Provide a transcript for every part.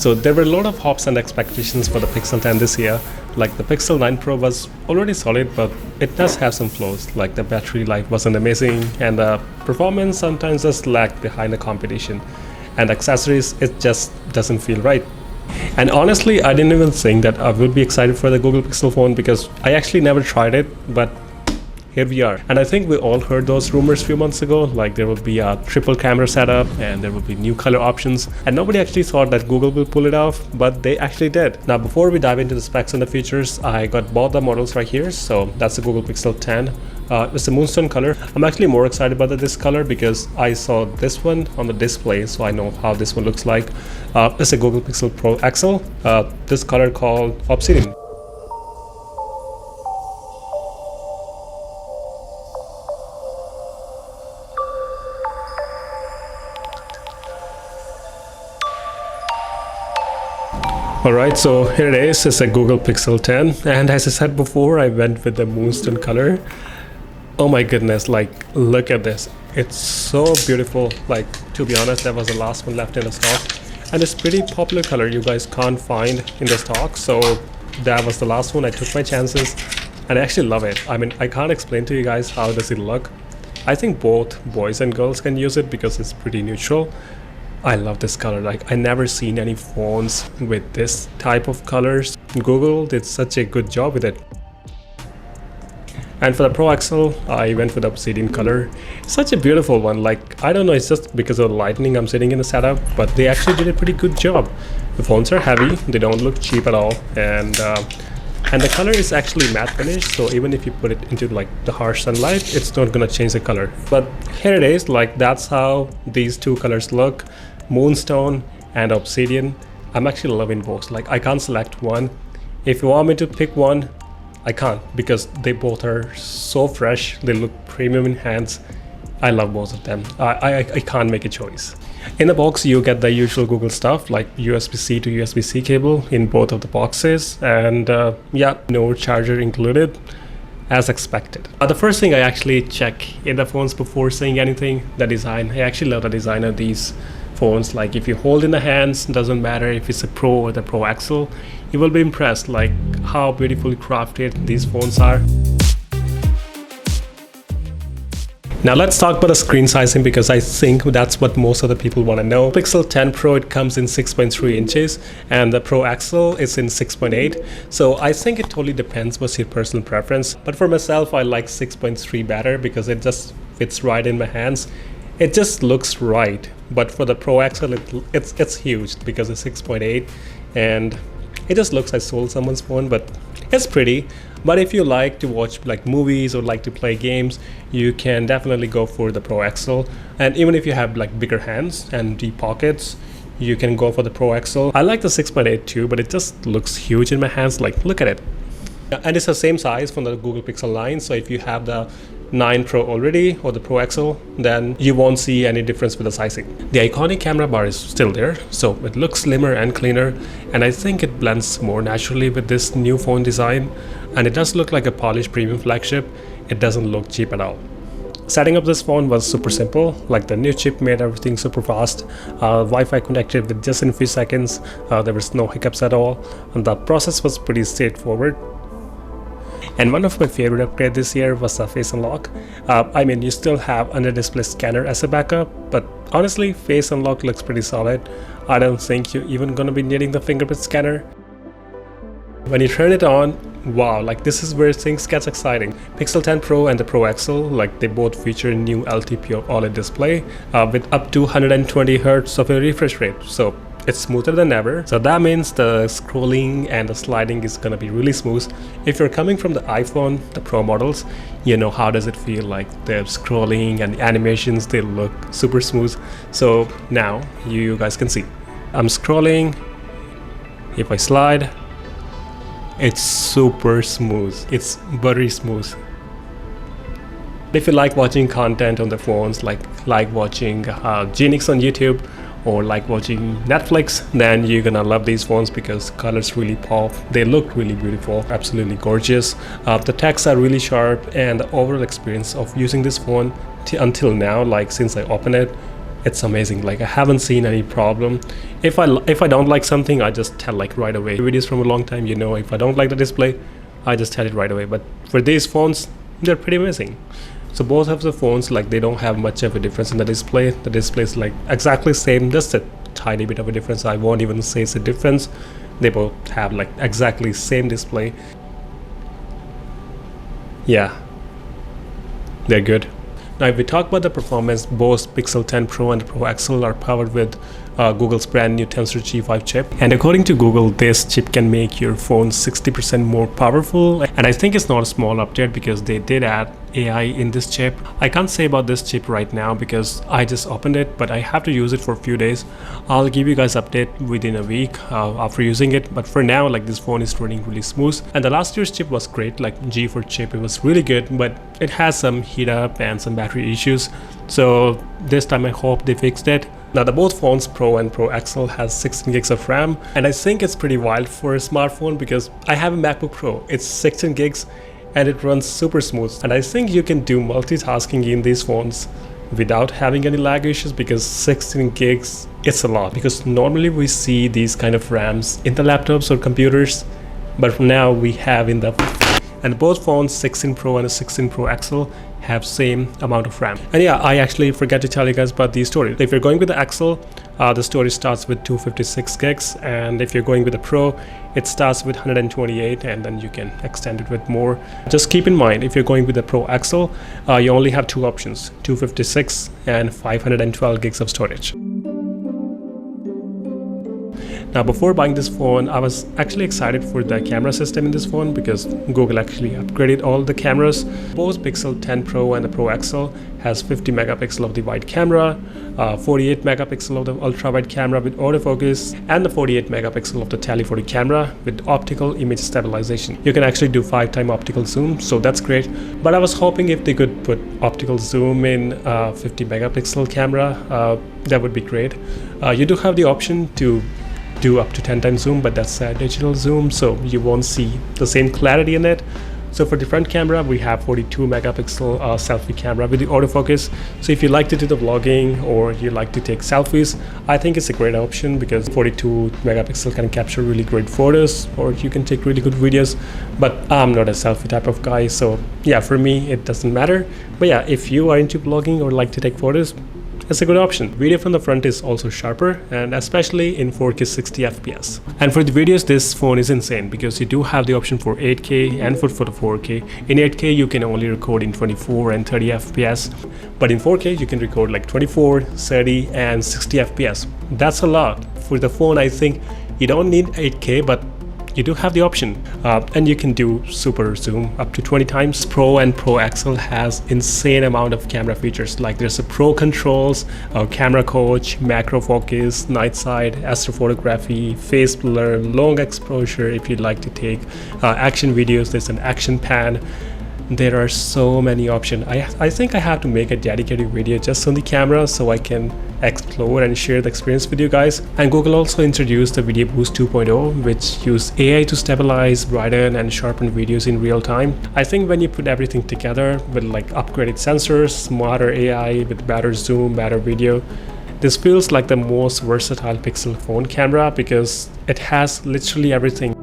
So there were a lot of hopes and expectations for the Pixel 10 this year. Like the Pixel 9 Pro was already solid, but it does have some flaws. Like the battery life wasn't amazing, and the performance sometimes just lagged behind the competition. And accessories, it just doesn't feel right. And honestly, I didn't even think that I would be excited for the Google Pixel phone because I actually never tried it, but here we are. And I think we all heard those rumors a few months ago, like there will be a triple camera setup and there will be new color options, and nobody actually thought that Google will pull it off, but they actually did. Now before we dive into the specs and the features, I got both the models right here. So that's the Google Pixel 10. It's a moonstone color. I'm actually more excited about this color because I saw this one on the display, so I know how this one looks like. It's a Google Pixel Pro XL. This color called Obsidian. Alright, so here it is. It's a Google Pixel 10, and as I said before, I went with the moonstone color. Oh my goodness, like look at this. It's so beautiful. Like, to be honest, that was the last one left in the stock, and it's pretty popular color you guys can't find in the stock, so that was the last one. I took my chances and I actually love it. I mean, I can't explain to you guys how does it look. I think both boys and girls can use it because it's pretty neutral. I love this color. Like, I never seen any phones with this type of colors. Google did such a good job with it. And for the Pro XL, I went with the Obsidian color. Such a beautiful one. Like, I don't know, it's just because of the lighting I'm sitting in the setup, but they actually did a pretty good job. The phones are heavy, they don't look cheap at all, and the color is actually matte finish, so even if you put it into like the harsh sunlight, it's not gonna change the color. But here it is. Like, that's how these two colors look, moonstone and obsidian. I'm actually loving both. Like, I can't select one. If you want me to pick one, I can't, because they both are so fresh. They look premium in hands. I love both of them. I can't make a choice. In the box, you get the usual Google stuff like USB-C to USB-C cable in both of the boxes, and yeah, no charger included, as expected. The first thing I actually check in the phones before saying anything, the design. I actually love the design of these phones. Like, if you hold in the hands, doesn't matter if it's a Pro or the Pro XL, you will be impressed like how beautifully crafted these phones are. Now let's talk about the screen sizing, because I think that's what most of the people want to know. Pixel 10 Pro, it comes in 6.3 inches and the Pro XL is in 6.8. So I think it totally depends what's your personal preference. But for myself, I like 6.3 better because it just fits right in my hands. It just looks right. But for the Pro XL, it's huge because it's 6.8 and it just looks like I sold someone's phone, but it's pretty. But if you like to watch like movies or like to play games, you can definitely go for the Pro XL. And even if you have like bigger hands and deep pockets, you can go for the Pro XL. I like the 6.8 too, but it just looks huge in my hands. Like, look at it. And it's the same size from the Google Pixel 9. So if you have the 9 Pro already or the Pro XL, then you won't see any difference with the sizing. The iconic camera bar is still there, so it looks slimmer and cleaner, and I think it blends more naturally with this new phone design, and it does look like a polished premium flagship. It doesn't look cheap at all. Setting up this phone was super simple. Like, the new chip made everything super fast. Wi-Fi connected with just in a few seconds. There was no hiccups at all, and the process was pretty straightforward. And one of my favorite upgrades this year was the Face Unlock. I mean, you still have under display scanner as a backup, but honestly, Face Unlock looks pretty solid. I don't think you're even gonna be needing the fingerprint scanner. When you turn it on, wow, like this is where things gets exciting. Pixel 10 Pro and the Pro XL, like they both feature new LTPO OLED display with up to 120 Hz of a refresh rate. So it's smoother than ever. So that means the scrolling and the sliding is gonna be really smooth. If you're coming from the iPhone, the Pro models, you know how does it feel like the scrolling and the animations, they look super smooth. So now you guys can see. I'm scrolling. If I slide, it's super smooth. It's buttery smooth. If you like watching content on the phones, like watching Genix on YouTube, or like watching Netflix, then you're gonna love these phones because colors really pop. They look really beautiful, absolutely gorgeous. The texts are really sharp, and the overall experience of using this phone until now, like since I opened it, It's amazing. Like I haven't seen any problem. If I don't like something, I just tell like right away. Videos from a long time, you know, if I don't like the display, I just tell it right away. But for these phones, they're pretty amazing. So both of the phones, like they don't have much of a difference in the display. The display is like exactly same, just a tiny bit of a difference. I won't even say it's a difference. They both have like exactly same display. Yeah, they're good. Now if we talk about the performance, both Pixel 10 Pro and Pro XL are powered with Google's brand new Tensor G5 chip, and according to Google, this chip can make your phone 60% more powerful. And I think it's not a small update because they did add AI in this chip. I can't say about this chip right now because I just opened it, but I have to use it for a few days. I'll give you guys update within a week after using it, but for now, like this phone is running really smooth. And the last year's chip was great, like G4 chip, it was really good, but it has some heat up and some battery issues. So this time I hope they fixed it. Now the both phones, Pro and Pro XL, has 16 gigs of RAM, and I think it's pretty wild for a smartphone because I have a MacBook Pro. It's 16 gigs and it runs super smooth, and I think you can do multitasking in these phones without having any lag issues because 16 gigs, it's a lot. Because normally we see these kind of RAMs in the laptops or computers, but now we have in the, and both phones, 16 Pro and 16 Pro XL, have same amount of RAM. And yeah, I actually forgot to tell you guys about the storage. If you're going with the XL, the storage starts with 256 gigs, and if you're going with the Pro, it starts with 128, and then you can extend it with more. Just keep in mind, if you're going with the Pro XL, you only have two options, 256 and 512 gigs of storage. Now before buying this phone, I was actually excited for the camera system in this phone because Google actually upgraded all the cameras. Both Pixel 10 Pro and the Pro XL has 50 megapixel of the wide camera, 48 megapixel of the ultra wide camera with autofocus, and the 48 megapixel of the telephoto camera with optical image stabilization. You can actually do 5x optical zoom, so that's great. But I was hoping if they could put optical zoom in 50 megapixel camera, that would be great. You do have the option to do up to 10 times zoom, but that's a digital zoom, so you won't see the same clarity in it. So for the front camera, we have 42 megapixel selfie camera with the autofocus. So if you like to do the vlogging or you like to take selfies, I think it's a great option because 42 megapixel can capture really great photos, or you can take really good videos. But I'm not a selfie type of guy, so yeah, for me it doesn't matter. But yeah, if you are into vlogging or like to take photos, it's a good option. Video from the front is also sharper, and especially in 4K 60 FPS. And for the videos, this phone is insane because you do have the option for 8K and for the 4K. In 8K, you can only record in 24 and 30 FPS, but in 4K, you can record like 24, 30, and 60 FPS. That's a lot. For the phone, I think you don't need 8K, but you do have the option, and you can do super zoom up to 20 times. Pro and Pro XL has insane amount of camera features, like there's a Pro controls, camera coach, macro focus, night side, astrophotography, face blur, long exposure if you'd like to take action videos. There's an action pan. There are so many options. I think I have to make a dedicated video just on the camera so I can explore and share the experience with you guys. And Google also introduced the Video Boost 2.0, which use AI to stabilize, brighten, and sharpen videos in real time. I think when you put everything together with like upgraded sensors, smarter AI with better zoom, better video, this feels like the most versatile Pixel phone camera because it has literally everything.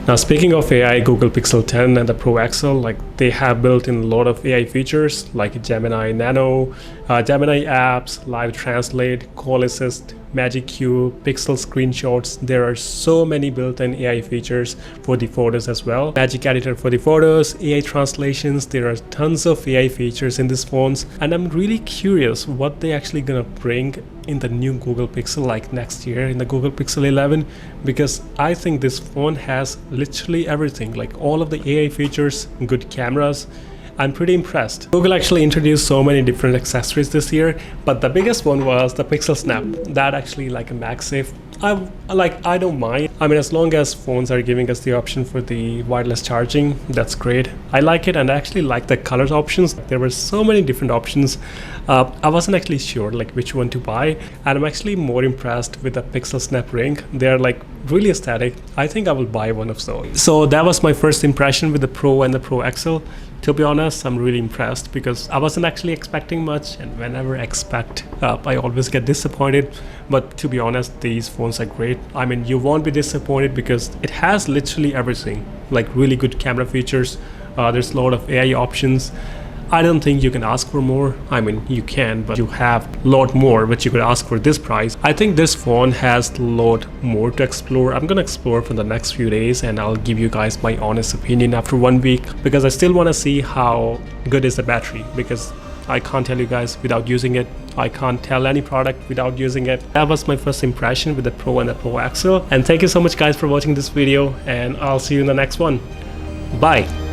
Now speaking of AI, Google Pixel 10 and the Pro XL, like they have built in a lot of AI features like Gemini Nano, Gemini apps, Live Translate, Call Assist, Magic Cube, Pixel screenshots. There are so many built-in AI features for the photos as well. Magic Editor for the photos, AI translations. There are tons of AI features in these phones, and I'm really curious what they actually gonna bring in the new Google Pixel, like next year in the Google Pixel 11, because I think this phone has literally everything, like all of the AI features, good cameras. I'm pretty impressed. Google actually introduced so many different accessories this year, but the biggest one was the Pixel Snap. That actually like a MagSafe. I don't mind. I mean, as long as phones are giving us the option for the wireless charging, that's great. I like it, and I actually like the colors options. There were so many different options. I wasn't actually sure like which one to buy, and I'm actually more impressed with the Pixel Snap Ring. They're like really aesthetic. I think I will buy one of those. So that was my first impression with the Pro and the Pro XL. To be honest, I'm really impressed because I wasn't actually expecting much, and whenever I expect I always get disappointed. But to be honest, these phones are great. I mean, you won't be disappointed because it has literally everything, like really good camera features. There's a lot of AI options. I don't think you can ask for more. I mean, you can, but you have a lot more which you could ask for this price. I think this phone has a lot more to explore. I'm gonna explore for the next few days, and I'll give you guys my honest opinion after 1 week, because I still want to see how good is the battery, because I can't tell you guys without using it. I can't tell any product without using it. That was my first impression with the Pro and the Pro XL. And thank you so much guys for watching this video, and I'll see you in the next one. Bye.